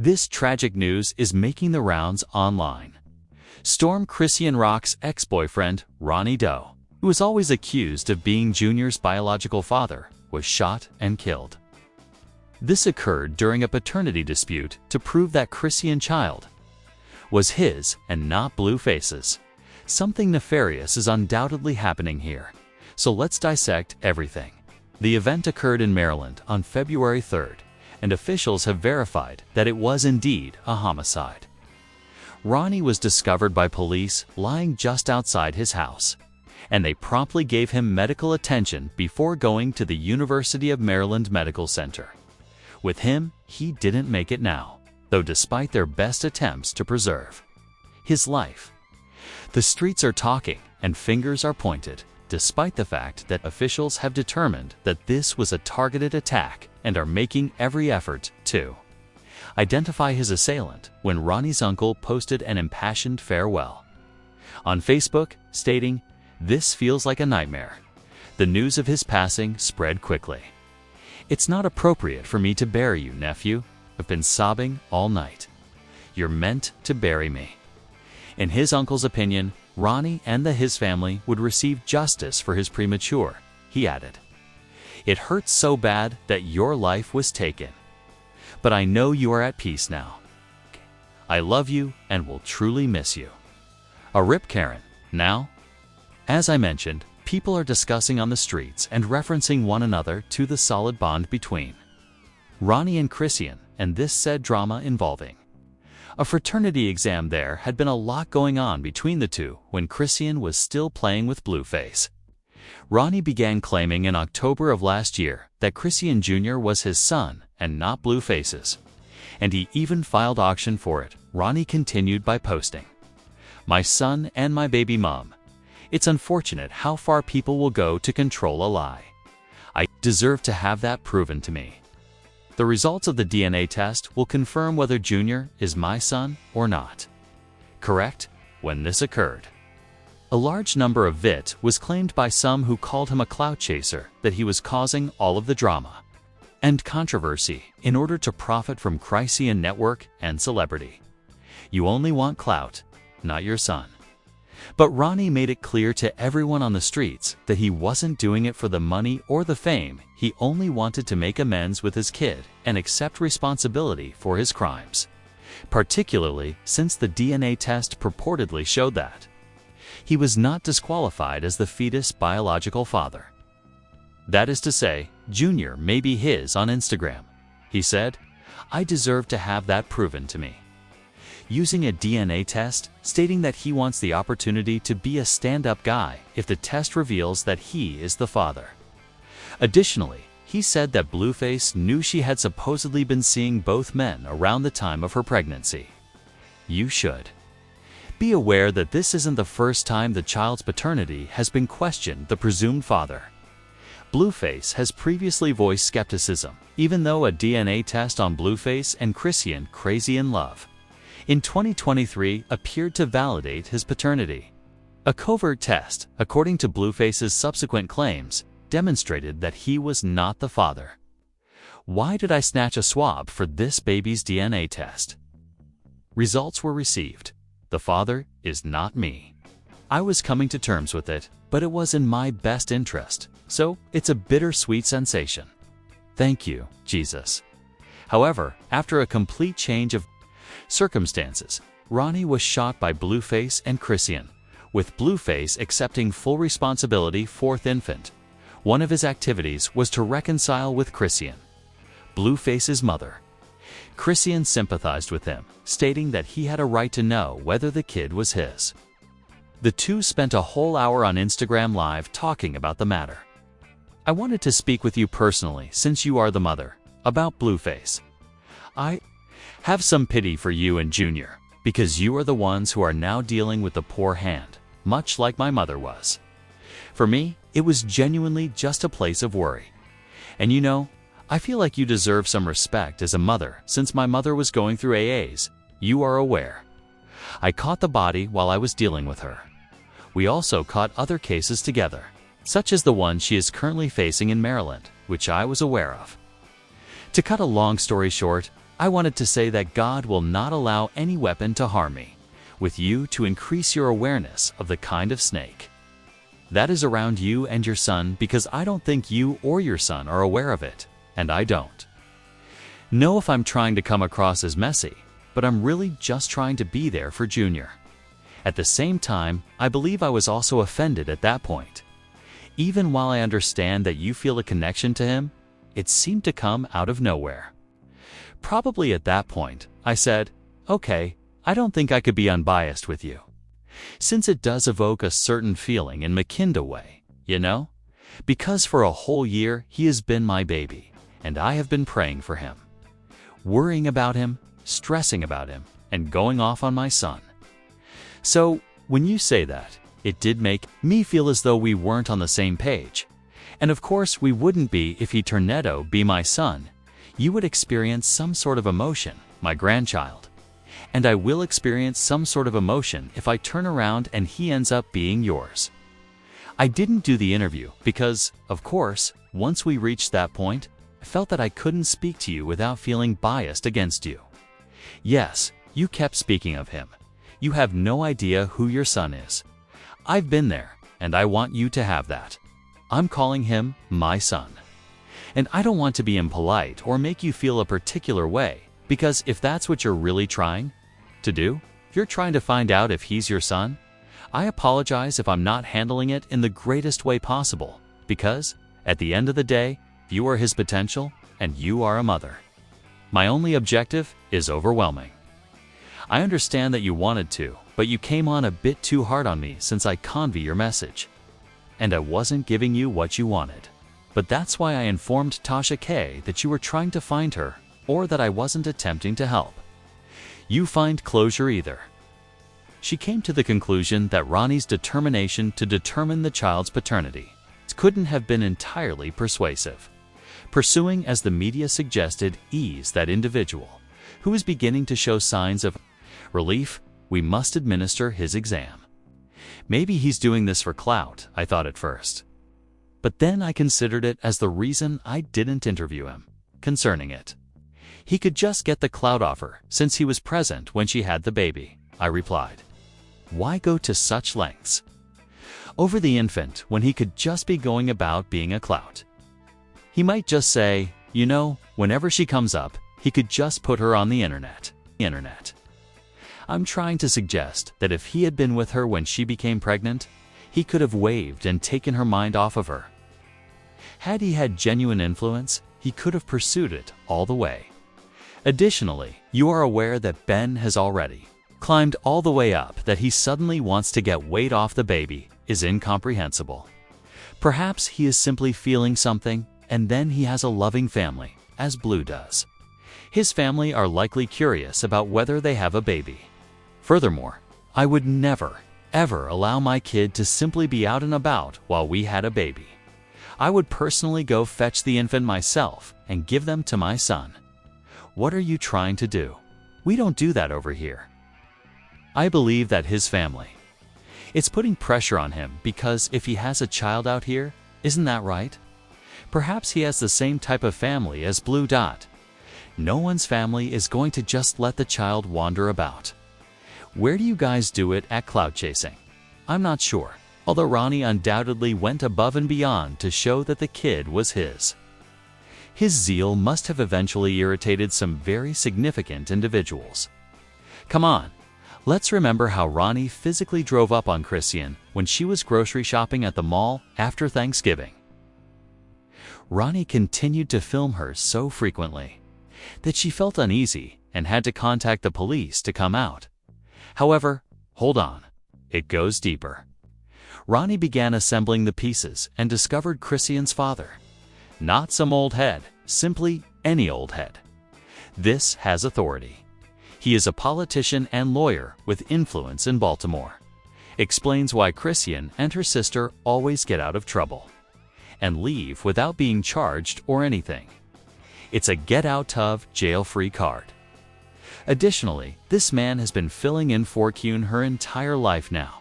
This tragic news is making the rounds online. Storm Chrisean Rock's ex-boyfriend, Ronnie Doe, who was always accused of being Junior's biological father, was shot and killed. This occurred during a paternity dispute to prove that Chrisean child was his and not Blueface's. Something nefarious is undoubtedly happening here, so let's dissect everything. The event occurred in Maryland on February 3rd, and officials have verified that it was indeed a homicide. Ronnie was discovered by police lying just outside his house, and they promptly gave him medical attention before going to the University of Maryland Medical Center. With him, he didn't make it now, though despite their best attempts to preserve his life. The streets are talking and fingers are pointed, despite the fact that officials have determined that this was a targeted attack and are making every effort to identify his assailant when Ronnie's uncle posted an impassioned farewell on Facebook, stating, "This feels like a nightmare." The news of his passing spread quickly. "It's not appropriate for me to bury you, nephew. I've been sobbing all night. You're meant to bury me." In his uncle's opinion, Ronnie and his family would receive justice for his premature, he added. "It hurts so bad that your life was taken. But I know you are at peace now. I love you and will truly miss you. A rip, Karen." Now, as I mentioned, people are discussing on the streets and referencing one another to the solid bond between Ronnie and Chrisean, and this said drama involving a fraternity exam. There had been a lot going on between the two when Chrisean was still playing with Blueface. Ronnie began claiming in October of last year that Chrisean Jr. was his son and not Blueface's, and he even filed auction for it. Ronnie continued by posting, "My son and my baby mom. It's unfortunate how far people will go to control a lie. I deserve to have that proven to me. The results of the DNA test will confirm whether Junior is my son or not." Correct? When this occurred, a large number of it was claimed by some who called him a clout chaser, that he was causing all of the drama and controversy in order to profit from Chrisean network and celebrity. You only want clout, not your son. But Ronnie made it clear to everyone on the streets that he wasn't doing it for the money or the fame. He only wanted to make amends with his kid and accept responsibility for his crimes, particularly since the DNA test purportedly showed that he was not disqualified as the fetus' biological father. That is to say, Junior may be his on Instagram. He said, "I deserve to have that proven to me," using a DNA test, stating that he wants the opportunity to be a stand-up guy if the test reveals that he is the father. Additionally, he said that Blueface knew she had supposedly been seeing both men around the time of her pregnancy. You should be aware that this isn't the first time the child's paternity has been questioned. The presumed father, Blueface, has previously voiced skepticism, even though a DNA test on Blueface and Chrisean, crazy in love, in 2023 appeared to validate his paternity. A covert test, according to Blueface's subsequent claims, demonstrated that he was not the father. Why did I snatch a swab for this baby's DNA test? Results were received. The father is not me. I was coming to terms with it, but it was in my best interest, so it's a bittersweet sensation. Thank you, Jesus. However, after a complete change of circumstances, Ronnie was shot by Blueface and Chrisean, with Blueface accepting full responsibility for the infant. One of his activities was to reconcile with Chrisean, Blueface's mother. Chrisean sympathized with him, stating that he had a right to know whether the kid was his. The two spent a whole hour on Instagram Live talking about the matter. "I wanted to speak with you personally since you are the mother, about Blueface. I have some pity for you and Junior, because you are the ones who are now dealing with the poor hand, much like my mother was. For me, it was genuinely just a place of worry. And you know, I feel like you deserve some respect as a mother since my mother was going through AAs. You are aware. I caught the body while I was dealing with her. We also caught other cases together, such as the one she is currently facing in Maryland, which I was aware of. To cut a long story short, I wanted to say that God will not allow any weapon to harm me, with you to increase your awareness of the kind of snake that is around you and your son, because I don't think you or your son are aware of it, and I don't know if I'm trying to come across as messy, but I'm really just trying to be there for Junior. At the same time, I believe I was also offended at that point. Even while I understand that you feel a connection to him, it seemed to come out of nowhere. Probably at that point, I said, okay, I don't think I could be unbiased with you, since it does evoke a certain feeling in Makinda way, you know? Because for a whole year, he has been my baby, and I have been praying for him, worrying about him, stressing about him, and going off on my son. So, when you say that, it did make me feel as though we weren't on the same page. And of course we wouldn't be if he turned out to be my son. You would experience some sort of emotion, my grandchild. And I will experience some sort of emotion if I turn around and he ends up being yours. I didn't do the interview because, of course, once we reached that point, I felt that I couldn't speak to you without feeling biased against you. Yes, you kept speaking of him. You have no idea who your son is. I've been there, and I want you to have that. I'm calling him my son. And I don't want to be impolite or make you feel a particular way, because if that's what you're really trying to do, if you're trying to find out if he's your son, I apologize if I'm not handling it in the greatest way possible, because, at the end of the day, you are his potential, and you are a mother. My only objective is overwhelming. I understand that you wanted to, but you came on a bit too hard on me since I conveyed your message. And I wasn't giving you what you wanted. But that's why I informed Tasha K that you were trying to find her, or that I wasn't attempting to help you find closure either. She came to the conclusion that Ronnie's determination to determine the child's paternity couldn't have been entirely persuasive, pursuing, as the media suggested, ease that individual, who is beginning to show signs of relief. We must administer his exam. Maybe he's doing this for clout, I thought at first. But then I considered it as the reason I didn't interview him concerning it. He could just get the clout offer since he was present when she had the baby, I replied. Why go to such lengths over the infant when he could just be going about being a clout? He might just say, you know, whenever she comes up, he could just put her on the internet. I'm trying to suggest that if he had been with her when she became pregnant, he could have waved and taken her mind off of her. Had he had genuine influence, he could have pursued it all the way. Additionally, you are aware that Ben has already climbed all the way up. That he suddenly wants to get weight off the baby is incomprehensible. Perhaps he is simply feeling something, and then he has a loving family, as Blue does. His family are likely curious about whether they have a baby. Furthermore, I would never, ever allow my kid to simply be out and about while we had a baby. I would personally go fetch the infant myself and give them to my son. What are you trying to do? We don't do that over here. I believe that his family, it's putting pressure on him because if he has a child out here, isn't that right? Perhaps he has the same type of family as Blue Dot. No one's family is going to just let the child wander about. Where do you guys do it at cloud chasing? I'm not sure, although Ronnie undoubtedly went above and beyond to show that the kid was his. His zeal must have eventually irritated some very significant individuals. Come on, let's remember how Ronnie physically drove up on Chrisean when she was grocery shopping at the mall after Thanksgiving. Ronnie continued to film her so frequently that she felt uneasy and had to contact the police to come out. However, hold on, it goes deeper. Ronnie began assembling the pieces and discovered Chrisean's father. Not some old head, simply any old head. This has authority. He is a politician and lawyer with influence in Baltimore. Explains why Chrisean and her sister always get out of trouble and leave without being charged or anything. It's a get-out-of jail-free card. Additionally, this man has been filling in for Kyun her entire life now.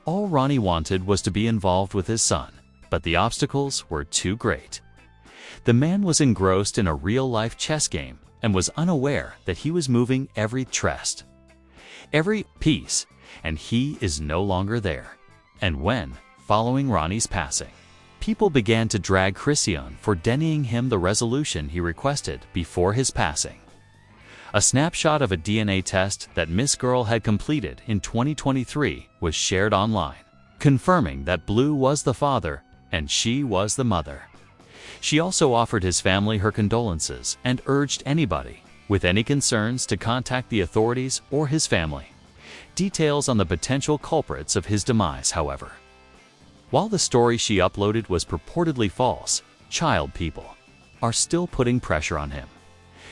All Ronnie wanted was to be involved with his son, but the obstacles were too great. The man was engrossed in a real-life chess game and was unaware that he was moving every trust, every piece, and he is no longer there. And when, following Ronnie's passing, people began to drag Chrisean for denying him the resolution he requested before his passing. A snapshot of a DNA test that Miss Girl had completed in 2023 was shared online, confirming that Blue was the father and she was the mother. She also offered his family her condolences and urged anybody with any concerns to contact the authorities or his family. Details on the potential culprits of his demise, however. While the story she uploaded was purportedly false, child people are still putting pressure on him.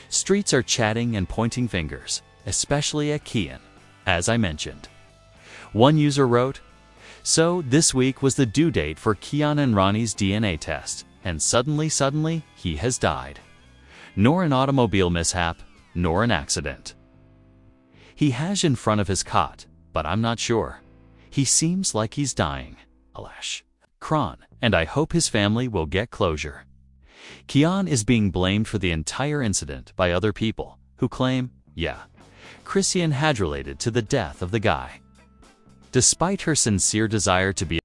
Streets are chatting and pointing fingers, especially at Chrisean, as I mentioned. One user wrote, "So this week was the due date for Chrisean and Ronnie's DNA test, and suddenly he has died. Nor an automobile mishap, nor an accident. He has in front of his cot, but I'm not sure. He seems like he's dying. Alash. Kron, and I hope his family will get closure." Chrisean is being blamed for the entire incident by other people, who claim, yeah, Chrisean had related to the death of the guy. Despite her sincere desire to be